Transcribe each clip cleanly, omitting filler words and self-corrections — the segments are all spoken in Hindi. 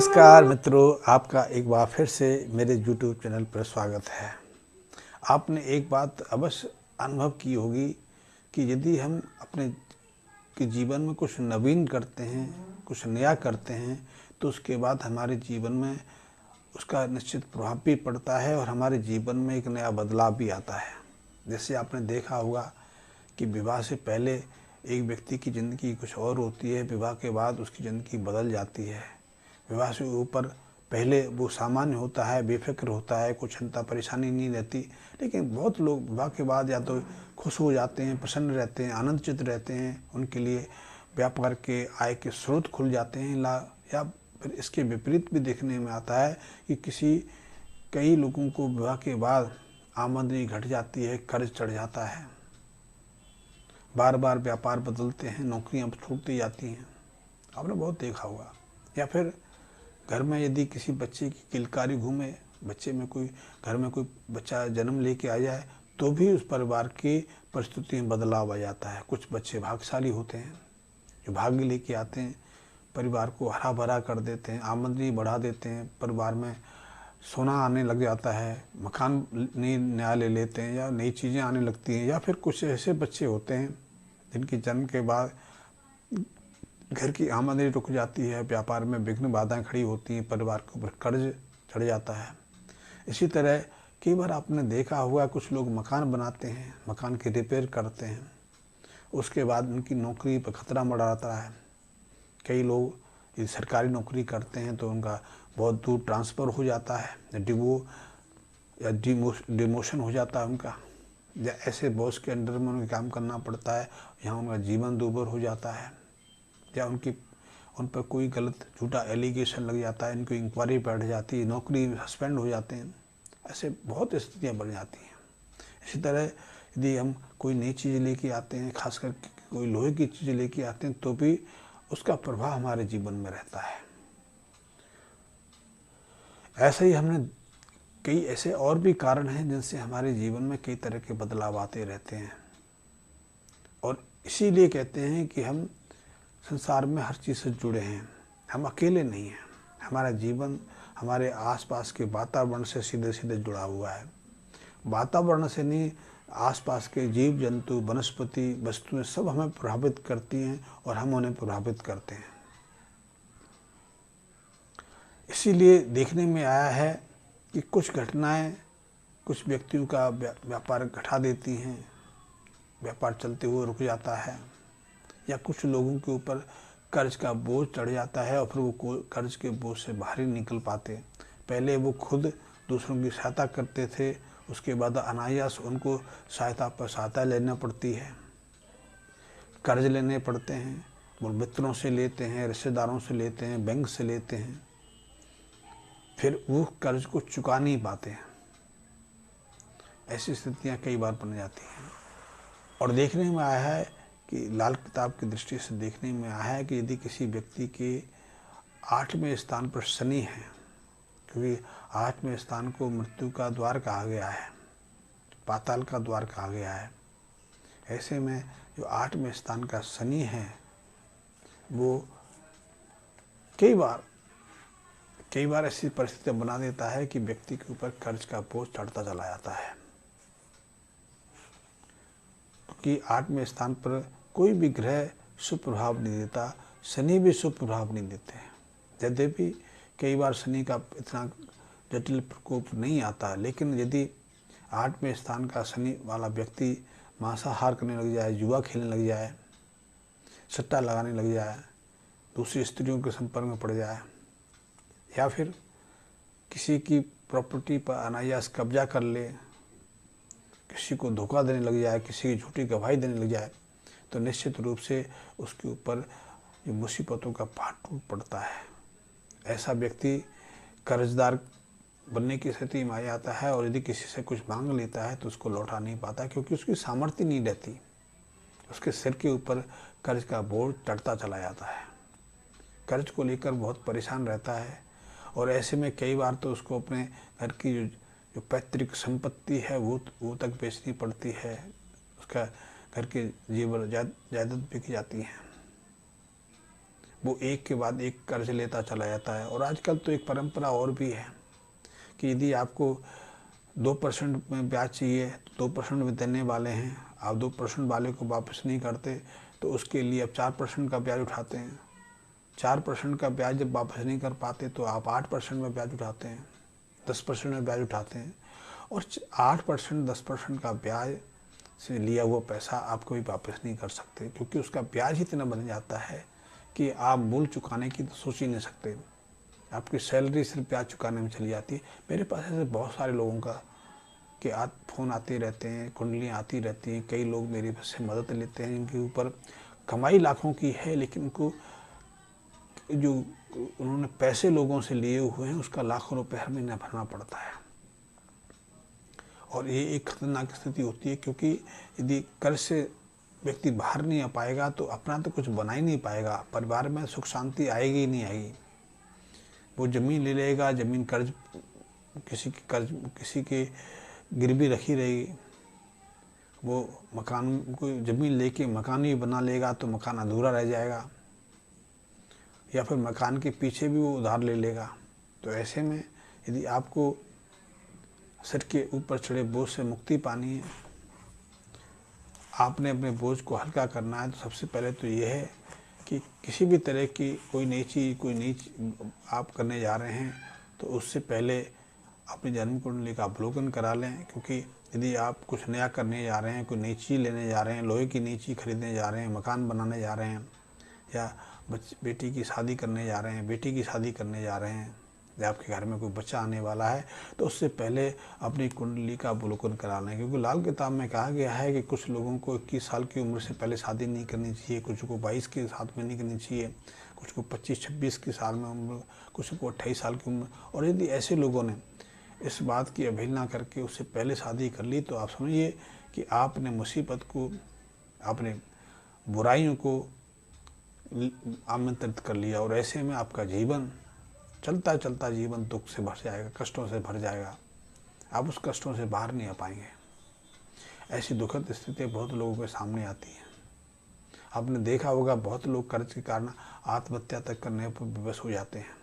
नमस्कार मित्रों, आपका एक बार फिर से मेरे YouTube चैनल पर स्वागत है। आपने एक बात अवश्य अनुभव की होगी कि यदि हम अपने के जीवन में कुछ नवीन करते हैं, कुछ नया करते हैं, तो उसके बाद हमारे जीवन में उसका निश्चित प्रभाव भी पड़ता है और हमारे जीवन में एक नया बदलाव भी आता है। जैसे आपने देखा होगा कि विवाह से पहले एक व्यक्ति की ज़िंदगी कुछ और होती है, विवाह के बाद उसकी ज़िंदगी बदल जाती है। विवाह से ऊपर पहले वो सामान्य होता है, बेफिक्र होता है, कुछ चिंता परेशानी नहीं रहती, लेकिन बहुत लोग विवाह के बाद या तो खुश हो जाते हैं, प्रसन्न रहते हैं, आनंदचित रहते हैं, उनके लिए व्यापार के आय के स्रोत खुल जाते हैं। या फिर इसके विपरीत भी देखने में आता है कि कई लोगों को विवाह के बाद आमदनी घट जाती है, कर्ज चढ़ जाता है, बार बार व्यापार बदलते हैं, नौकरियां छूटती जाती हैं। आपने बहुत देखा होगा। या फिर घर में यदि किसी बच्चे की किलकारी घूमे, घर में कोई बच्चा जन्म लेके आ जाए, तो भी उस परिवार की परिस्थिति में बदलाव आ जाता है। कुछ बच्चे भाग्यशाली होते हैं जो भाग्य लेके आते हैं, परिवार को हरा भरा कर देते हैं, आमदनी बढ़ा देते हैं, परिवार में सोना आने लग जाता है, मकान नया ले लेते हैं या नई चीज़ें आने लगती हैं। या फिर कुछ ऐसे बच्चे होते हैं जिनकी जन्म के बाद घर की आमदनी रुक जाती है, व्यापार में विघ्न बाधाएं खड़ी होती हैं, परिवार के ऊपर कर्ज चढ़ जाता है। इसी तरह कई बार आपने देखा होगा कुछ लोग मकान बनाते हैं, मकान की रिपेयर करते हैं, उसके बाद उनकी नौकरी पर खतरा मंडराता है। कई लोग यदि सरकारी नौकरी करते हैं तो उनका बहुत दूर ट्रांसफ़र हो जाता है, डिमोशन हो जाता है उनका, या ऐसे बॉस के अंडर में उन्हें काम करना पड़ता है, यहाँ उनका जीवन दूभर हो जाता है, या उन पर कोई गलत झूठा एलिगेशन लग जाता है, इनकी इंक्वायरी बैठ जाती है, नौकरी सस्पेंड हो जाते हैं। ऐसे बहुत स्थितियाँ बढ़ जाती हैं। इसी तरह यदि हम कोई नई चीज़ लेके आते हैं, खासकर कोई लोहे की चीज़ लेके आते हैं, तो भी उसका प्रभाव हमारे जीवन में रहता है। ऐसे ही हमने कई ऐसे और भी कारण हैं जिनसे हमारे जीवन में कई तरह के बदलाव आते रहते हैं, और इसीलिए कहते हैं कि हम संसार में हर चीज़ से जुड़े हैं, हम अकेले नहीं हैं। हमारा जीवन हमारे आसपास के वातावरण से सीधे सीधे जुड़ा हुआ है। वातावरण से नहीं, आसपास के जीव जंतु, वनस्पति, वस्तुएं सब हमें प्रभावित करती हैं और हम उन्हें प्रभावित करते हैं। इसीलिए देखने में आया है कि कुछ घटनाएं कुछ व्यक्तियों का व्यापार घटा देती हैं, व्यापार चलते हुए रुक जाता है, या कुछ लोगों के ऊपर कर्ज का बोझ चढ़ जाता है और फिर वो कर्ज के बोझ से बाहर ही निकल पाते। पहले वो खुद दूसरों की सहायता करते थे, उसके बाद अनायास उनको सहायता पर सहायता लेना पड़ती है, कर्ज लेने पड़ते हैं, वो मित्रों से लेते हैं, रिश्तेदारों से लेते हैं, बैंक से लेते हैं, फिर वो कर्ज को चुका नहीं पाते हैं। ऐसी स्थितियाँ कई बार बन जाती हैं। और देखने में आया है कि लाल किताब की दृष्टि से देखने में आया है कि यदि किसी व्यक्ति के 8वें स्थान पर शनि है, क्योंकि 8वें स्थान को मृत्यु का द्वार कहा गया है, पाताल का द्वार कहा गया है, ऐसे में जो 8वें स्थान का शनि है वो कई बार ऐसी परिस्थिति बना देता है कि व्यक्ति के ऊपर कर्ज का बोझ चढ़ता चला जाता है। कि 8वें स्थान पर कोई भी ग्रह शुभ प्रभाव नहीं देता, शनि भी शुभ प्रभाव नहीं देते हैं। यद्यपि कई बार शनि का इतना जटिल प्रकोप नहीं आता, लेकिन यदि 8वें स्थान का शनि वाला व्यक्ति मांसाहार करने लग जाए, जुआ खेलने लग जाए, सट्टा लगाने लग जाए, दूसरी स्त्रियों के संपर्क में पड़ जाए, या फिर किसी की प्रॉपर्टी पर अनायास कब्जा कर ले, किसी को धोखा देने लग जाए, किसी की झूठी गवाही देने लग जाए, तो निश्चित रूप से उसके ऊपर ये मुसीबतों का पहाड़ टूट पड़ता है। ऐसा व्यक्ति कर्जदार बनने की स्थिति में आ जाता है, और यदि किसी से कुछ मांग लेता है तो उसको लौटा नहीं पाता, क्योंकि उसकी सामर्थ्य नहीं रहती, उसके सिर के ऊपर कर्ज का बोझ चढ़ता चला जाता है, कर्ज को लेकर बहुत परेशान रहता है। और ऐसे में कई बार तो उसको अपने घर की जो पैतृक संपत्ति है वो तक बेचनी पड़ती है, उसका घर के जेवर जायदाद बिक जाती हैं। वो एक के बाद एक कर्ज लेता चला जाता है। और आजकल तो एक परंपरा और भी है कि यदि आपको 2% में ब्याज चाहिए तो 2% में देने वाले हैं, आप 2% वाले को वापस नहीं करते तो उसके लिए आप 4% का ब्याज उठाते हैं। 4% का ब्याज जब वापस नहीं कर पाते तो आप 8% में ब्याज उठाते हैं, 10% में ब्याज उठाते हैं। और 8% 10% का ब्याज से लिया हुआ पैसा आप कभी वापस नहीं कर सकते, क्योंकि उसका ब्याज ही इतना बन जाता है कि आप मूल चुकाने की तो सोच ही नहीं सकते। आपकी सैलरी सिर्फ ब्याज चुकाने में चली जाती है। मेरे पास ऐसे बहुत सारे लोगों का कि फ़ोन आते रहते हैं, कुंडलियाँ आती रहती हैं, कई लोग मेरे से मदद लेते हैं जिनके ऊपर कमाई लाखों की है, लेकिन उनको जो उन्होंने पैसे लोगों से लिए हुए हैं उसका लाखों रुपए हर महीना भरना पड़ता है। और ये एक खतरनाक स्थिति होती है, क्योंकि यदि कर्ज से व्यक्ति बाहर नहीं आ पाएगा तो अपना तो कुछ बना ही नहीं पाएगा, परिवार में सुख शांति आएगी ही नहीं आएगी। वो ज़मीन ले लेगा, ज़मीन कर्ज किसी के गिरवी रखी रहेगी, वो मकान को ज़मीन लेके मकान भी बना लेगा तो मकान अधूरा रह जाएगा, या फिर मकान के पीछे भी वो उधार ले लेगा। तो ऐसे में यदि आपको सिर के ऊपर चढ़े बोझ से मुक्ति पानी है, आपने अपने बोझ को हल्का करना है, तो सबसे पहले तो ये है कि किसी भी तरह की कोई नई चीज़ आप करने जा रहे हैं तो उससे पहले अपनी जन्म कुंडली का अवलोकन करा लें। क्योंकि यदि आप कुछ नया करने जा रहे हैं, कोई नई चीज़ लेने जा रहे हैं, लोहे की नई चीज़ खरीदने जा रहे हैं, मकान बनाने जा रहे हैं, या बेटी की शादी करने जा रहे हैं, बेटी की शादी करने जा रहे हैं, या आपके घर में कोई बच्चा आने वाला है, तो उससे पहले अपनी कुंडली का अवलोकन करा लें। क्योंकि लाल किताब में कहा गया है कि कुछ लोगों को 21 साल की उम्र से पहले शादी नहीं करनी चाहिए, कुछ को 22 के साथ में नहीं करनी चाहिए, कुछ को 25-26 के साल में उम्र, कुछ को 28 साल की उम्र। और यदि ऐसे लोगों ने इस बात की अवहेलना करके उससे पहले शादी कर ली तो आप समझिए कि आपने मुसीबत को, आपने बुराइयों को आमंत्रित कर लिया, और ऐसे में आपका जीवन चलता चलता जीवन दुख से भर जाएगा, कष्टों से भर जाएगा, आप उस कष्टों से बाहर नहीं आ पाएंगे। ऐसी दुखद स्थितियाँ बहुत लोगों के सामने आती हैं। आपने देखा होगा बहुत लोग कर्ज के कारण आत्महत्या तक करने पर विवश हो जाते हैं,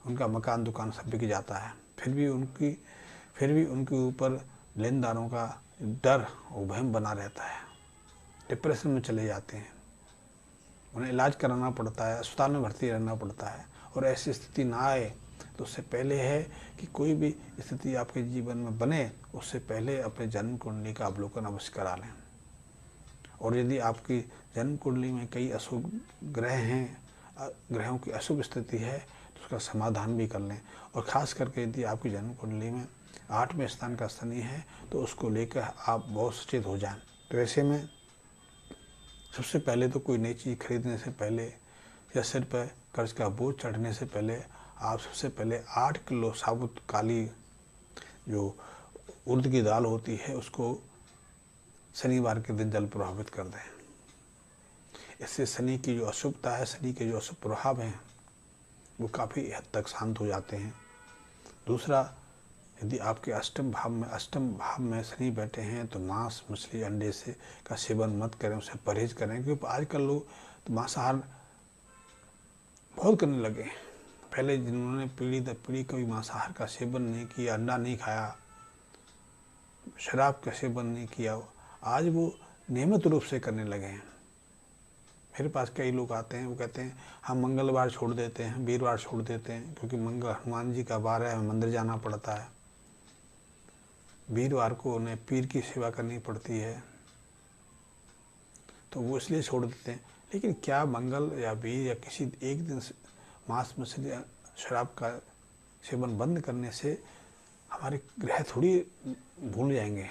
उनका मकान दुकान सब बिक जाता है, फिर भी उनके ऊपर लेनदारों का डर और वहम बना रहता है, डिप्रेशन में चले जाते हैं, उन्हें इलाज कराना पड़ता है, अस्पताल में भर्ती रहना पड़ता है। और ऐसी स्थिति ना आए तो उससे पहले है कि कोई भी स्थिति आपके जीवन में बने उससे पहले अपने जन्म कुंडली का अवलोकन अवश्य करा लें। और यदि आपकी जन्म कुंडली में कई अशुभ ग्रह हैं, ग्रहों की अशुभ स्थिति है, तो उसका समाधान भी कर लें। और ख़ास करके यदि आपकी जन्म कुंडली में 8वें स्थान का शनि है तो उसको लेकर आप बहुत सचेत हो जाएं। तो ऐसे में सबसे पहले तो कोई नई चीज़ खरीदने से पहले या सिर पर कर्ज का बोझ चढ़ने से पहले आप सबसे पहले 8 किलो साबुत काली जो उड़द की दाल होती है उसको शनिवार के दिन जल प्रभावित कर दें। इससे शनि की जो अशुभता है, शनि के जो अशुभ प्रभाव हैं वो काफ़ी हद तक शांत हो जाते हैं। दूसरा, यदि आपके अष्टम भाव में शनि बैठे हैं तो मांस मछली अंडे से का सेवन मत करें, उसे परहेज करें। क्योंकि आजकल लोग तो मांसाहार बहुत करने लगे हैं। पहले जिन्होंने पीढ़ी दर पीढ़ी कभी मांसाहार का सेवन नहीं किया, अंडा नहीं खाया, शराब का सेवन नहीं किया, आज वो नियमित रूप से करने लगे हैं। मेरे पास कई लोग आते हैं, वो कहते हैं हम मंगलवार छोड़ देते हैं, वीरवार छोड़ देते हैं, क्योंकि हनुमान जी का वार है, मंदिर जाना पड़ता है। वीरवार को उन्हें पीर की सेवा करनी पड़ती है, तो वो इसलिए छोड़ देते हैं। लेकिन क्या मंगल या वीर या किसी एक दिन मांस मछली शराब का सेवन बंद करने से हमारे ग्रह थोड़ी भूल जाएंगे?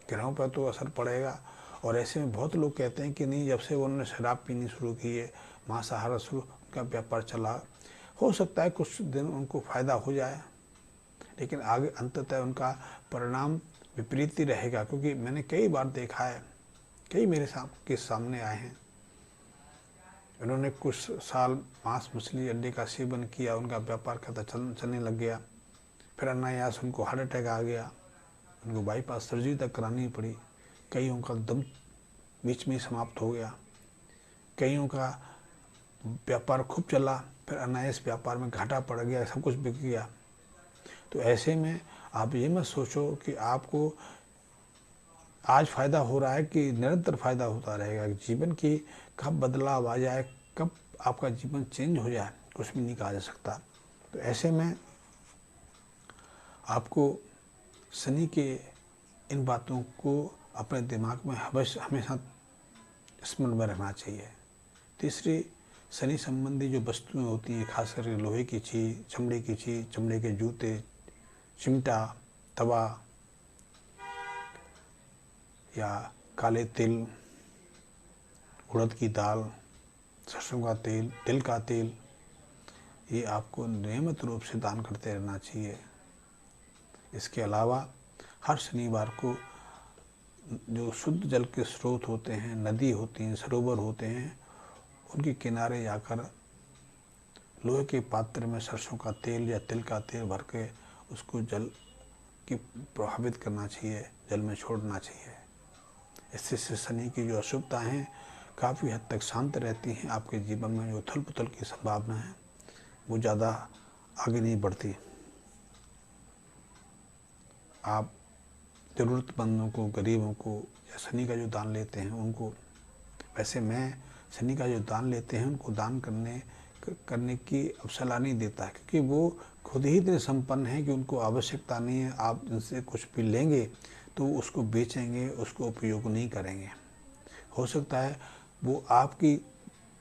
ग्रहों पर तो असर पड़ेगा। और ऐसे में बहुत लोग कहते हैं कि नहीं, जब से उन्होंने शराब पीनी शुरू की है, मांसाहार शुरू, उनका व्यापार चला, हो सकता है कुछ दिन उनको फ़ायदा हो जाए, लेकिन आगे अंततः उनका परिणाम विपरीत ही रहेगा। क्योंकि मैंने कई बार देखा है, कई मेरे के सामने आए हैं, उन्होंने कुछ साल मांस मछली अंडे का सेवन किया, उनका व्यापार खाता चलने लग गया, फिर अनायास उनको हार्ट अटैक आ गया, उनको बाईपास सर्जरी तक करानी पड़ी, कईयों का दम बीच में ही समाप्त हो गया, कईयों का व्यापार खूब चला, फिर अनायास व्यापार में घाटा पड़ गया, सब कुछ बिक गया। तो ऐसे में आप ये मत सोचो कि आपको आज फ़ायदा हो रहा है कि निरंतर फ़ायदा होता रहेगा। जीवन की कब बदलाव आ जाए, कब आपका जीवन चेंज हो जाए, कुछ भी नहीं कहा जा सकता। तो ऐसे में आपको शनि के इन बातों को अपने दिमाग में हमेशा स्मरण में रखना चाहिए। तीसरी, शनि संबंधी जो वस्तुएं होती हैं, खास करके लोहे की चीज़, चमड़े की चीज़, चमड़े के जूते, चिमटा, तवा या काले तिल, उड़द की दाल, सरसों का तेल, तिल का तेल, ये आपको नियमित रूप से दान करते रहना चाहिए। इसके अलावा हर शनिवार को जो शुद्ध जल के स्रोत होते हैं, नदी होती हैं, सरोवर होते हैं, उनके किनारे जाकर लोहे के पात्र में सरसों का तेल या तिल का तेल भर के उसको जल की प्रभावित करना चाहिए, जल में छोड़ना चाहिए। इससे शनि की जो अशुभताएँ हैं काफ़ी हद तक शांत रहती हैं। आपके जीवन में जो उथल पुथल की संभावना है वो ज़्यादा आगे नहीं बढ़ती। आप ज़रूरतमंदों को, गरीबों को या शनि का जो दान लेते हैं उनको, वैसे मैं शनि का जो दान लेते हैं उनको दान करने की अब सलाह नहीं देता, क्योंकि वो खुद ही इतने संपन्न हैं कि उनको आवश्यकता नहीं है। आप जिनसे कुछ भी लेंगे तो उसको बेचेंगे, उसको उपयोग नहीं करेंगे। हो सकता है वो आपकी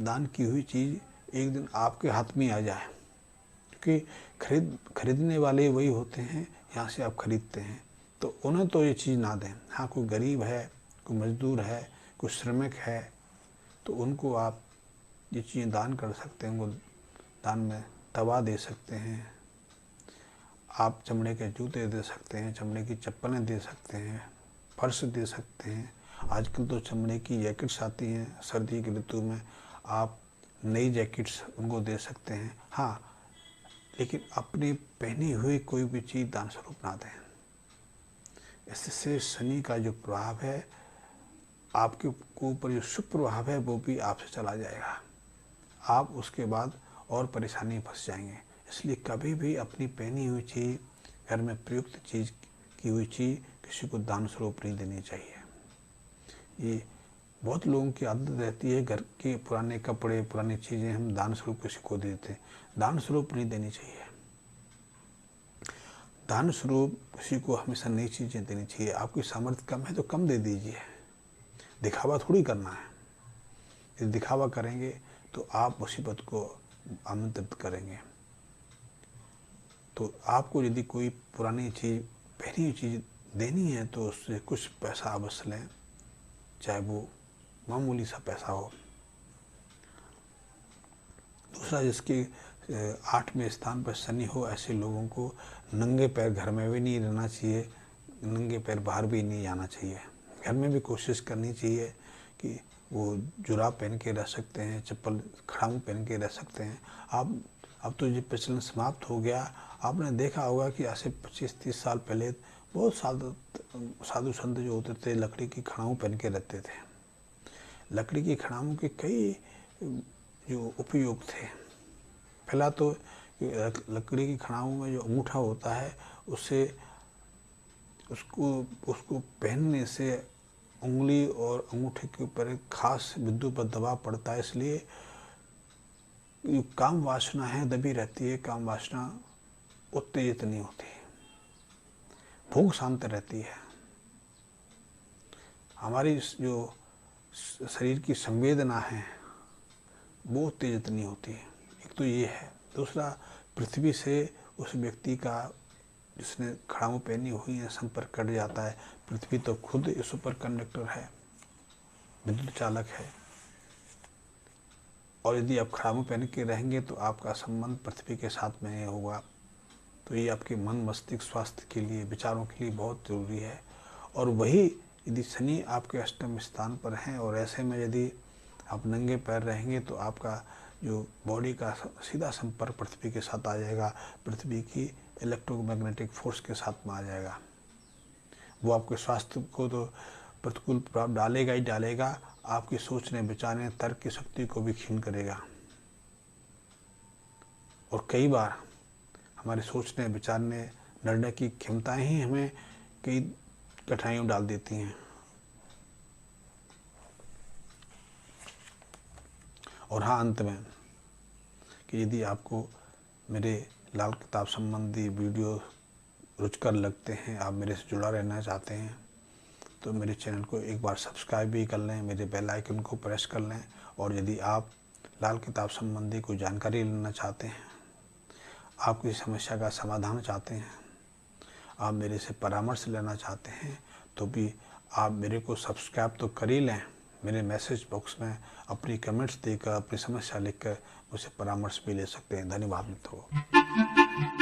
दान की हुई चीज़ एक दिन आपके हाथ में आ जाए, क्योंकि खरीदने वाले वही होते हैं यहाँ से आप खरीदते हैं, तो उन्हें तो ये चीज़ ना दें। हाँ, कोई गरीब है, कोई मजदूर है, कोई श्रमिक है, तो उनको आप ये चीज़ें दान कर सकते हैं। उनको दान में तवा दे सकते हैं, आप चमड़े के जूते दे सकते हैं, चमड़े की चप्पलें दे सकते हैं, फर्श दे सकते हैं। आजकल तो चमड़े की जैकेट्स आती हैं, सर्दी की ऋतु में आप नई जैकेट्स उनको दे सकते हैं। हाँ, लेकिन अपनी पहनी हुई कोई भी चीज़ दान स्वरूप ना दें। इससे शनि का जो प्रभाव है, आपके ऊपर जो शुभ प्रभाव है, वो भी आपसे चला जाएगा। आप उसके बाद और परेशानी में फंस जाएंगे। इसलिए कभी भी अपनी पहनी हुई चीज़, घर में प्रयुक्त चीज़ की हुई चीज़ किसी को दान स्वरूप नहीं देनी चाहिए। ये बहुत लोगों की आदत रहती है, घर के पुराने कपड़े, पुरानी चीज़ें हम दान स्वरूप किसी को दे देते हैं। दान स्वरूप नहीं देनी चाहिए। दान स्वरूप किसी को हमेशा नई चीज़ें देनी चाहिए। आपकी सामर्थ्य कम है तो कम दे दीजिए, दिखावा थोड़ी करना है। यदि दिखावा करेंगे तो आप मुसीबत को आमंत्रित करेंगे। तो आपको यदि कोई पुरानी चीज़, पहनी हुई चीज़ देनी है तो उससे कुछ पैसा अवश्य लें, चाहे वो मामूली सा पैसा हो। दूसरा, जिसके 8वें स्थान पर शनि हो, ऐसे लोगों को नंगे पैर घर में भी नहीं रहना चाहिए, नंगे पैर बाहर भी नहीं जाना चाहिए। घर में भी कोशिश करनी चाहिए कि वो जुराब पहन के रह सकते हैं, चप्पल खड़ाऊँ पहन के रह सकते हैं। अब तो ये प्रचलन समाप्त हो गया। आपने देखा होगा कि ऐसे 25-30 साल पहले बहुत साधु संत जो होते थे लकड़ी की खड़ाऊँ पहन के रहते थे। लकड़ी की खड़ाऊँ के कई जो उपयोग थे। पहला तो लकड़ी की खड़ाऊँ में जो अंगूठा होता है, उससे उसको पहनने से उंगली और अंगूठे के ऊपर एक खास बिंदु पर दबाव पड़ता है, इसलिए जो काम वासना है दबी रहती है, काम वासना उत्तेजित नहीं होती, भूख शांत रहती है। हमारी जो शरीर की संवेदना है वो उत्तेजित नहीं होती। एक तो ये है। दूसरा, पृथ्वी से उस व्यक्ति का, जिसने खड़ाऊँ पहनी हुई है, संपर्क कट जाता है। पृथ्वी तो खुद सुपर कंडक्टर है, विद्युत चालक है, और यदि आप खड़ाऊँ पहन के रहेंगे तो आपका संबंध पृथ्वी के साथ में होगा। तो ये आपके मन मस्तिष्क स्वास्थ्य के लिए, विचारों के लिए बहुत ज़रूरी है। और वही यदि शनि आपके अष्टम स्थान पर हैं और ऐसे में यदि आप नंगे पैर रहेंगे तो आपका जो बॉडी का सीधा संपर्क पृथ्वी के साथ आ जाएगा, पृथ्वी की इलेक्ट्रोमैग्नेटिक फोर्स के साथ में आ जाएगा। वो आपके स्वास्थ्य को तो प्रतिकूल प्रभाव डालेगा ही डालेगा, आपकी सोचने, विचारने, तर्क की शक्ति को भी क्षीण करेगा। और कई बार हमारे सोचने, विचारने, निर्णय की क्षमताएं ही हमें कई कठिनाइयों डाल देती हैं। और हाँ, अंत में कि यदि आपको मेरे लाल किताब संबंधी वीडियो रुचिकर लगते हैं, आप मेरे से जुड़ा रहना चाहते हैं, तो मेरे चैनल को एक बार सब्सक्राइब भी कर लें, मेरे बेल आइकन को प्रेस कर लें। और यदि आप लाल किताब संबंधी कोई जानकारी लेना चाहते हैं, आप किसी समस्या का समाधान चाहते हैं, आप मेरे से परामर्श लेना चाहते हैं, तो भी आप मेरे को सब्सक्राइब तो कर ही लें। मेरे मैसेज बॉक्स में अपनी कमेंट्स देकर, अपनी समस्या लिखकर मुझसे परामर्श भी ले सकते हैं। धन्यवाद मित्रों।